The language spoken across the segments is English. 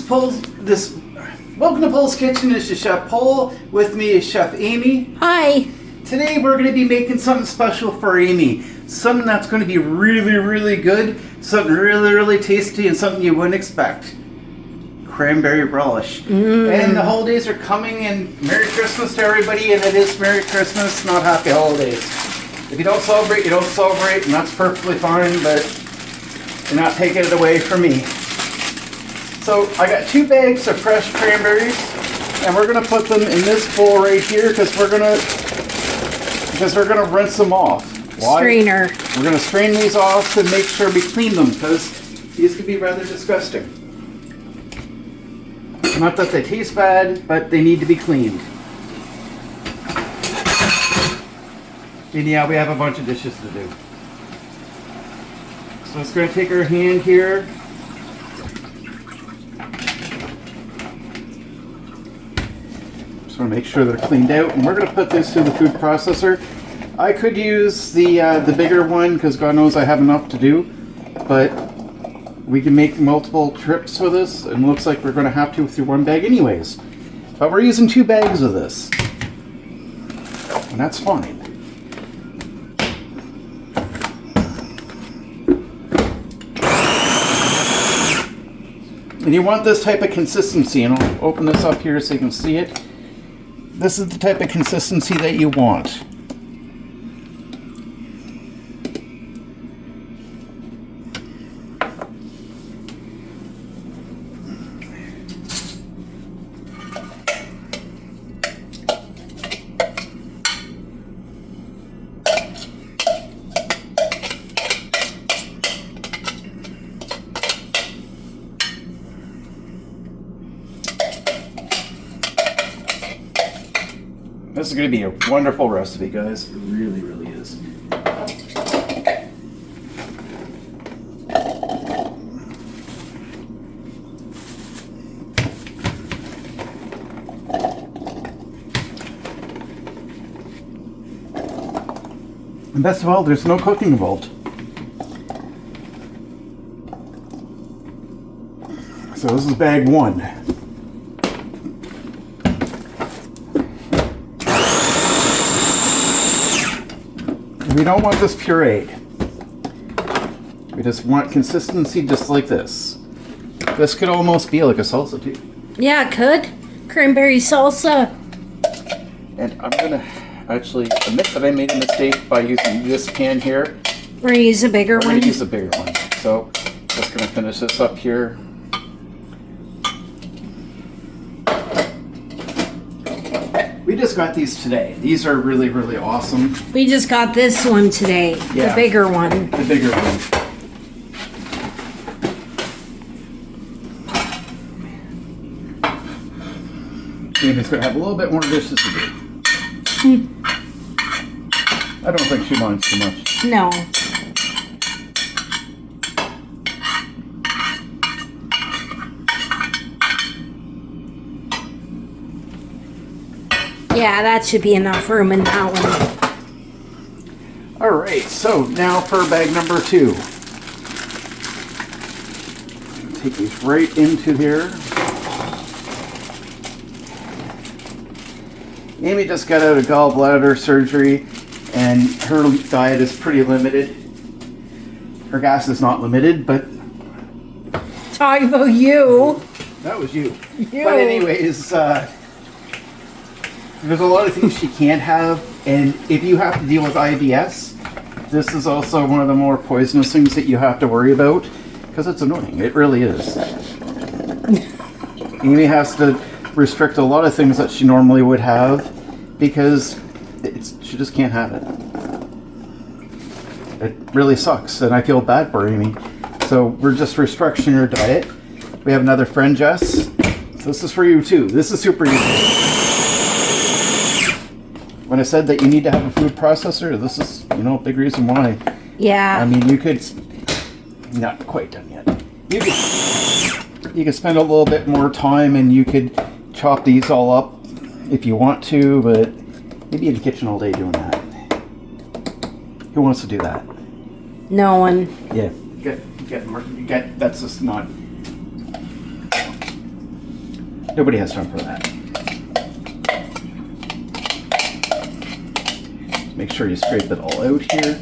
Welcome to Poul's Kitchen. This is Chef Poul. With me is Chef Amy. Hi. Today we're going to be making something special for Amy. Something that's going to be really, really good. Something really, really tasty and something you wouldn't expect. Cranberry Relish. And the holidays are coming, and Merry Christmas to everybody. And it is Merry Christmas, not Happy Holidays. If you don't celebrate, you don't celebrate, and that's perfectly fine, but you're not taking it away from me. So I got 2 bags of fresh cranberries, and we're gonna put them in this bowl right here because we're gonna rinse them off. Why? Strainer. We're gonna strain these off to make sure we clean them because these can be rather disgusting. Not that they taste bad, but they need to be cleaned. And yeah, we have a bunch of dishes to do. So it's gonna take our hand here. Just want to make sure they're cleaned out, and we're going to put this through the food processor. I could use the bigger one because God knows I have enough to do, but we can make multiple trips for this, and it looks like we're going to have to through one bag anyways. But we're using 2 bags of this, and that's fine. And you want this type of consistency, and I'll open this up here so you can see it. This is the type of consistency that you want. This is going to be a wonderful recipe, guys. It really, really is. And best of all, there's no cooking involved. So this is bag 1. We don't want this pureed. We just want consistency just like this. This could almost be like a salsa too. Yeah, it could. Cranberry salsa. And I'm gonna actually admit that I made a mistake by using this pan here. We're gonna use a bigger We're one. gonna use a bigger one. So just gonna finish this up here. We just got these today. These are really, really awesome. We just got this one today. Yeah. The bigger one. The bigger one. Amy's gonna have a little bit more dishes to do. I don't think she minds too much. No. Yeah, that should be enough room in that one. Alright, so now for bag number 2. Take these right into here. Amy just got out of gallbladder surgery, and her diet is pretty limited. Her gas is not limited, but... Talking about you. That was you. But anyways, there's a lot of things she can't have, and if you have to deal with IBS, this is also one of the more poisonous things that you have to worry about, because it's annoying. It really is. Amy has to restrict a lot of things that she normally would have, because she just can't have it. It really sucks, and I feel bad for Amy. So we're just restructuring her diet. We have another friend, Jess. This is for you too. This is super easy. When I said that you need to have a food processor, this is, a big reason why. Yeah. I mean, you could, not quite done yet. You could spend a little bit more time, and you could chop these all up if you want to, but you'd be in the kitchen all day doing that. Who wants to do that? No one. Yeah. You get, that's just not. Nobody has time for that. Make sure you scrape it all out here.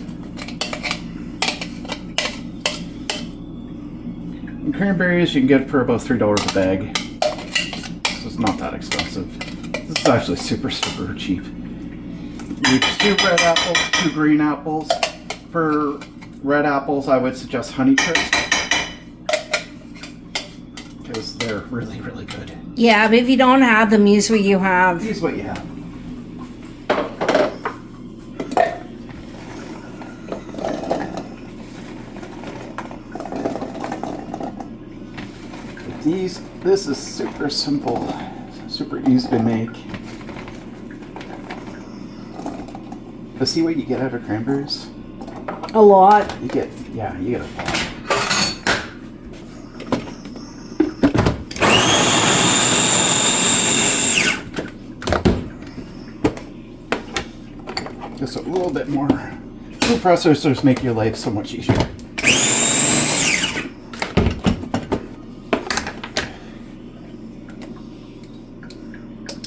And cranberries you can get for about $3 a bag. So it's not that expensive. This is actually super, super cheap. You 2 red apples, 2 green apples. For red apples, I would suggest Honeycrisp, because they're really, really good. Yeah, but if you don't have them, use what you have. Use what you have. This is super simple, super easy to make. But see what you get out of cranberries? A lot. You get a lot. Just a little bit more. Food processors make your life so much easier.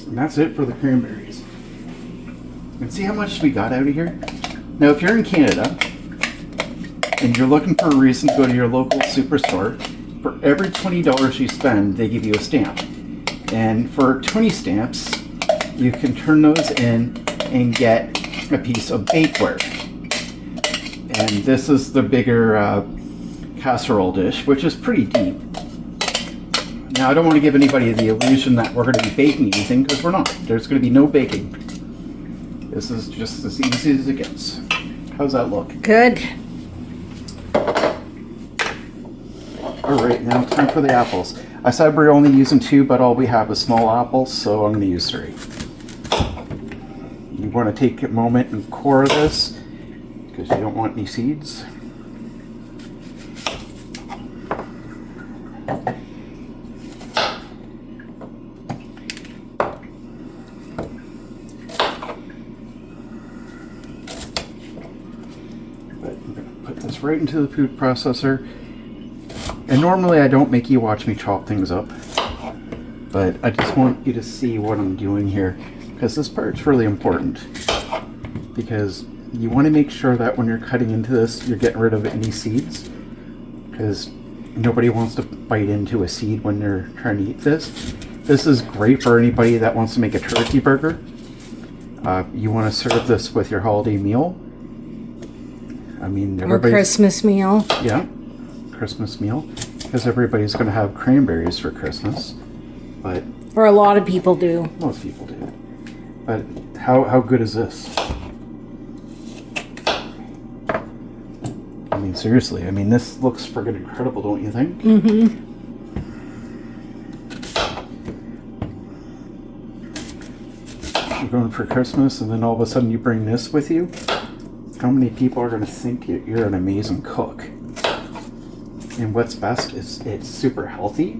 And that's it for the cranberries. And see how much we got out of here? Now, if you're in Canada and you're looking for a reason to go to your local superstore, for every $20 you spend, they give you a stamp. And for 20 stamps, you can turn those in and get a piece of bakeware. And this is the bigger casserole dish, which is pretty deep. Now, I don't want to give anybody the illusion that we're going to be baking anything, because we're not. There's going to be no baking. This is just as easy as it gets. How's that look? Good. Alright, now time for the apples. I said we're only using 2, but all we have is small apples, so I'm going to use 3. You want to take a moment and core this, because you don't want any seeds. Right into the food processor. And normally I don't make you watch me chop things up, but I just want you to see what I'm doing here, because this part's really important, because you want to make sure that when you're cutting into this, you're getting rid of any seeds, because nobody wants to bite into a seed when they're trying to eat this. This is great for anybody that wants to make a turkey burger. You want to serve this with your holiday meal. I mean, Or Christmas meal. Yeah, Christmas meal, because everybody's going to have cranberries for Christmas, but Or a lot of people do. most people do. But how good is this? I mean, seriously. I mean, this looks friggin' incredible, don't you think? Mm-hmm. You're going for Christmas, and then all of a sudden you bring this with you. How many people are going to think you're an amazing cook? And what's best is it's super healthy.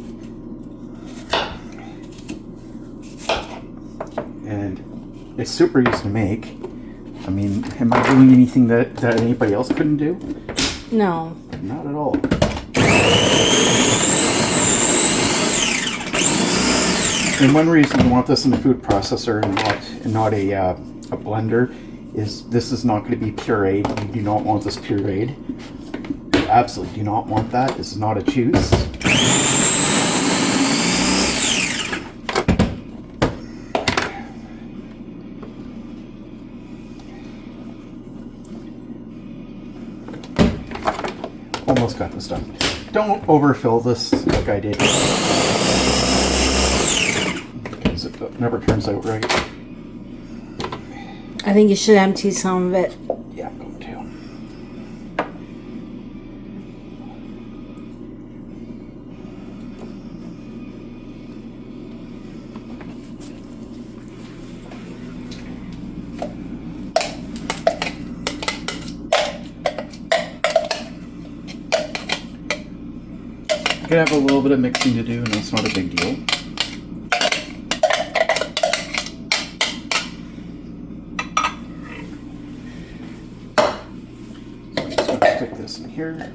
And it's super easy to make. I mean, am I doing anything that anybody else couldn't do? No. Not at all. And one reason you want this in a food processor and not a blender is this is not going to be pureed. You do not want this pureed. You absolutely do not want that. This is not a juice. Almost got this done. Don't overfill this like I did, because it never turns out right. I think you should empty some of it. Yeah, I'm going to. You could have a little bit of mixing to do, and that's not a big deal. Stick this in here.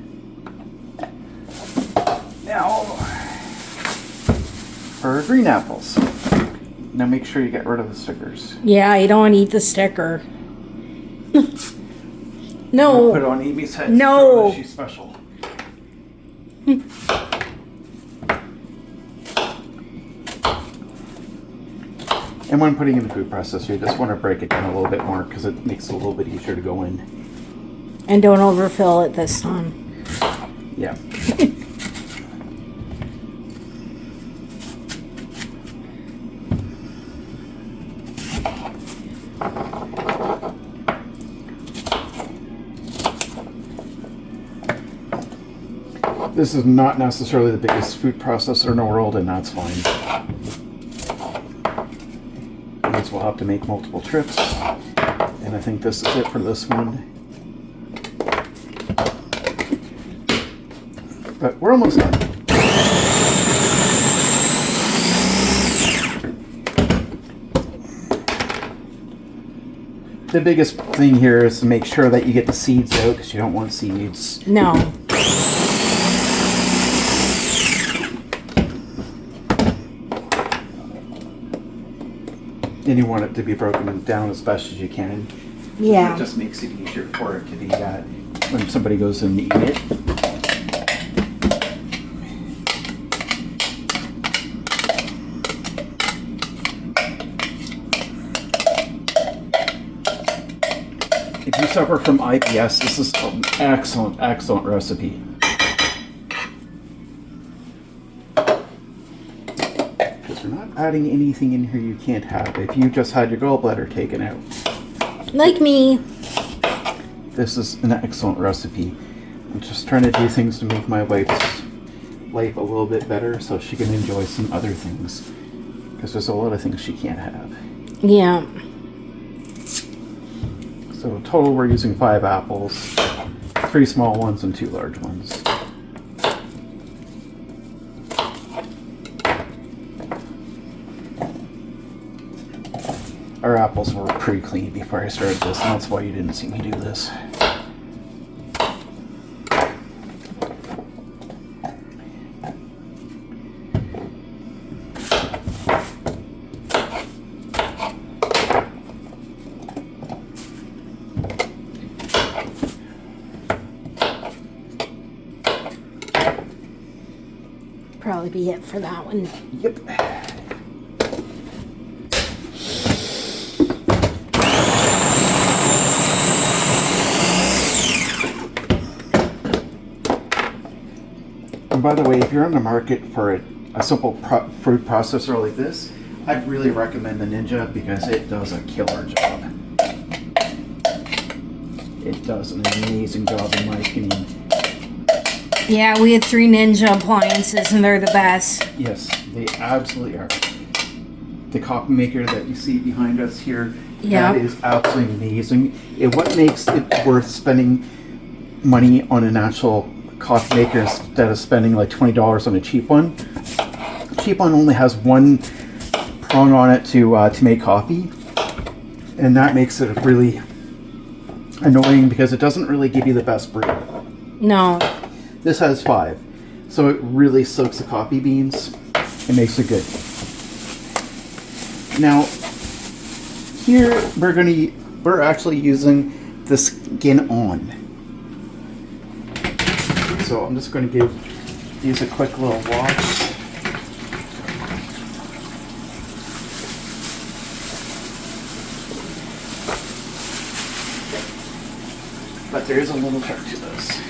Now, for green apples. Now make sure you get rid of the stickers. Yeah, you don't want to eat the sticker. No. Put it on Amy's head. No. So that she's special. And when putting in the food processor, you just want to break it down a little bit more because it makes it a little bit easier to go in. And don't overfill it this time. Yeah. This is not necessarily the biggest food processor in the world, and that's fine. Means we'll have to make multiple trips, and I think this is it for this one. But we're almost done. The biggest thing here is to make sure that you get the seeds out because you don't want seeds. No. And you want it to be broken down as best as you can. Yeah. It just makes it easier for it to be when somebody goes in to eat it. If you suffer from IBS, this is an excellent, excellent recipe. Because we're not adding anything in here you can't have if you just had your gallbladder taken out. Like me. This is an excellent recipe. I'm just trying to do things to make my wife's life a little bit better so she can enjoy some other things. Because there's a lot of things she can't have. Yeah. So in total we're using 5 apples, 3 small ones and 2 large ones. Our apples were pretty clean before I started this, and that's why you didn't see me do this. Probably be it for that one. Yep. And by the way, if you're on the market for a simple food processor like this, I'd really recommend the Ninja because it does a killer job. It does an amazing job in my opinion. Yeah, we had 3 Ninja appliances and they're the best. Yes, they absolutely are. The coffee maker that you see behind us here, Yeah. that is absolutely amazing. What makes it worth spending money on an actual coffee maker instead of spending like $20 on a cheap one? Cheap one only has one prong on it to make coffee, and that makes it really annoying because it doesn't really give you the best brew. No. This has 5, so it really soaks the coffee beans and makes it good. Now, here we're actually using the skin on. So I'm just going to give these a quick little wash. But there is a little trick to this.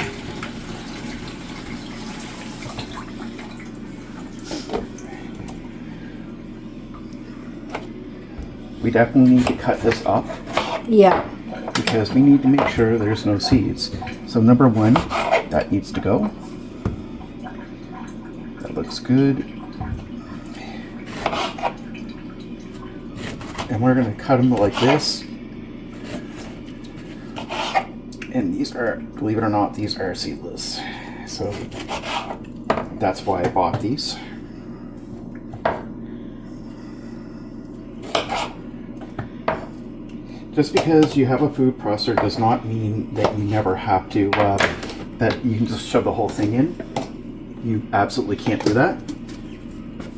We definitely need to cut this up Yeah. because we need to make sure there's no seeds. So number 1, that needs to go. That looks good. And we're going to cut them like this. And these are, believe it or not, these are seedless. So that's why I bought these. Just because you have a food processor does not mean that you never have to, that you can just shove the whole thing in. You absolutely can't do that.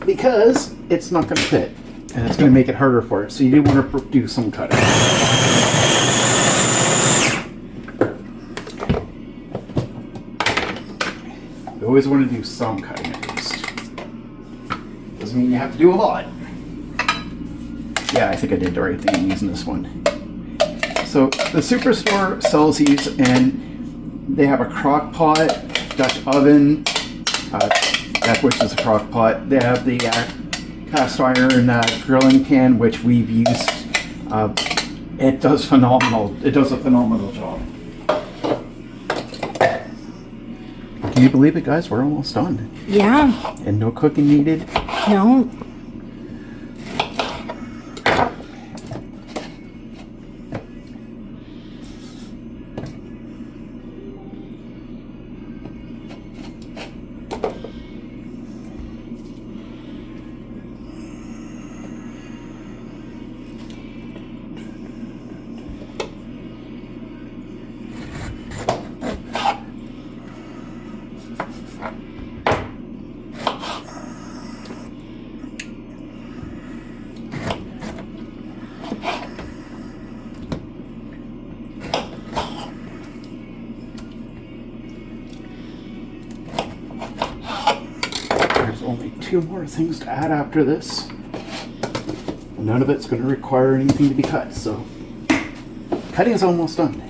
because it's not going to fit, and it's going to make it harder for it. So you do want to do some cutting. You always want to do some cutting at least. Doesn't mean you have to do a lot. Yeah, I think I did the right thing using this one. So the Superstore sells these, and they have a crock pot, Dutch oven, which is a crock pot. They have the cast iron grilling pan, which we've used. It does phenomenal. It does a phenomenal job. Can you believe it, guys? We're almost done. Yeah. And no cooking needed. No. Only 2 more things to add after this. None of it's going to require anything to be cut, so cutting is almost done.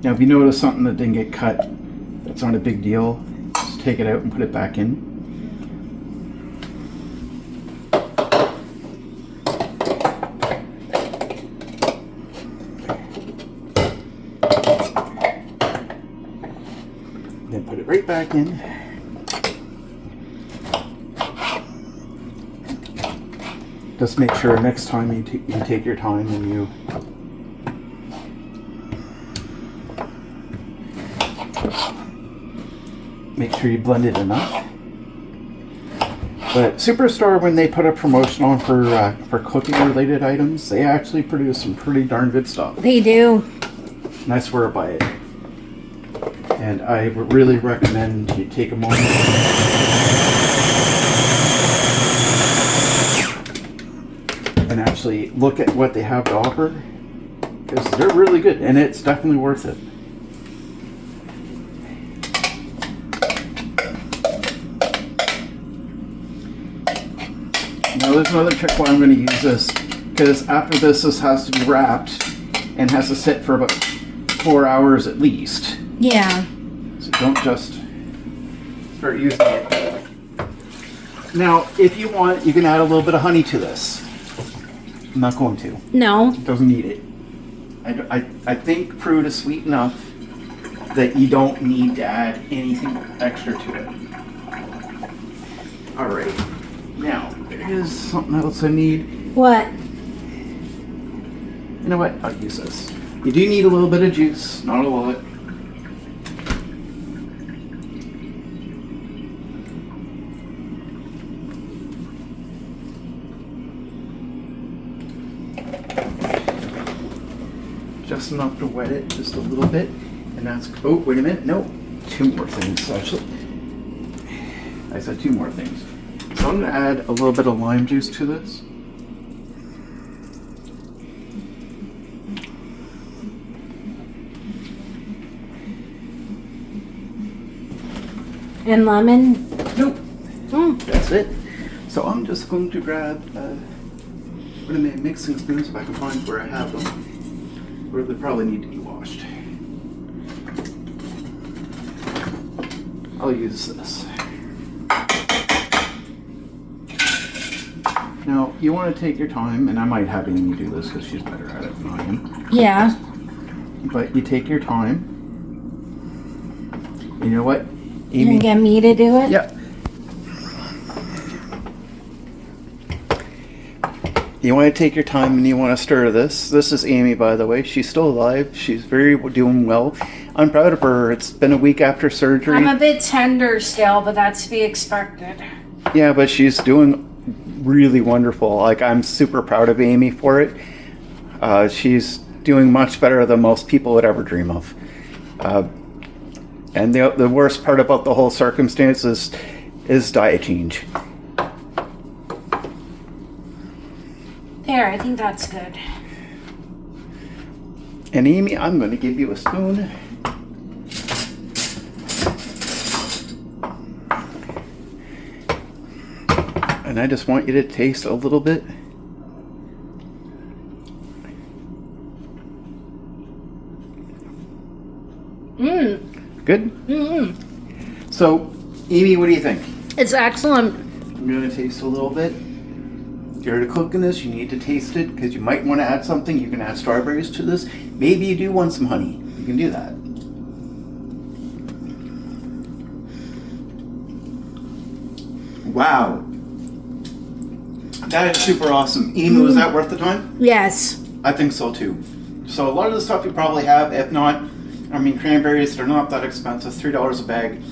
Now, if you notice something that didn't get cut, that's not a big deal. Just take it out and put it back in. Then put it right back in. Just make sure next time you take your time and you make sure you blend it enough. But Superstore, when they put a promotion on for cooking related items, they actually produce some pretty darn good stuff. They do. And I swear by it. And I would really recommend you take a moment and actually look at what they have to offer, because they're really good and it's definitely worth it. Now there's another trick why I'm going to use this, because after this has to be wrapped and has to sit for about 4 hours at least. Yeah. So don't just start using it. Now, if you want, you can add a little bit of honey to this. I'm not going to. No. It doesn't need it. I think fruit is sweet enough that you don't need to add anything extra to it. Alright. Now, there is something else I need. What? You know what? I'll use this. You do need a little bit of juice, not a lot. Just enough to wet it just a little bit. And that's, oh, wait a minute. No, 2 more things actually. I said 2 more things. So I'm going to add a little bit of lime juice to this. And lemon? Nope. Mm. That's it. So I'm just going to grab one of my mixing spoons if I can find where I have them. Or they probably need to be washed. I'll use this. Now, you want to take your time, and I might have Amy do this because she's better at it than I am. Yeah. But you take your time. You know what, You Amy? can get me to do it? Yep. You want to take your time and you want to stir this. This is Amy, by the way. She's still alive. She's doing well. I'm proud of her. It's been a week after surgery. I'm a bit tender still, but that's to be expected. Yeah, but she's doing really wonderful. Like, I'm super proud of Amy for it. She's doing much better than most people would ever dream of. And the worst part about the whole circumstance is diet change. There, I think that's good. And Amy, I'm going to give you a spoon. And I just want you to taste a little bit. Good? Mm-hmm. So, Amy, what do you think? It's excellent. I'm going to taste a little bit. If you're cooking this, you need to taste it because you might want to add something. You can add strawberries to this. Maybe you do want some honey. You can do that. Wow. That is super awesome. Amy, was that worth the time? Yes. I think so too. So a lot of the stuff you probably have, if not, I mean, cranberries, they're not that expensive, $3 a bag.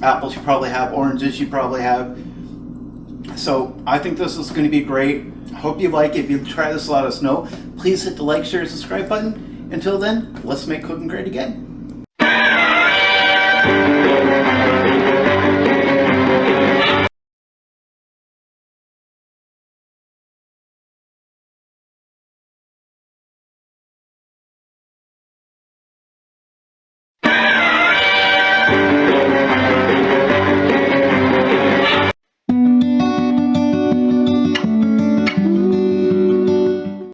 Apples you probably have, oranges you probably have. So I think this is going to be great. I hope you like it. If you try this, let us know. Please hit the like, share, subscribe button. Until then, let's make cooking great again.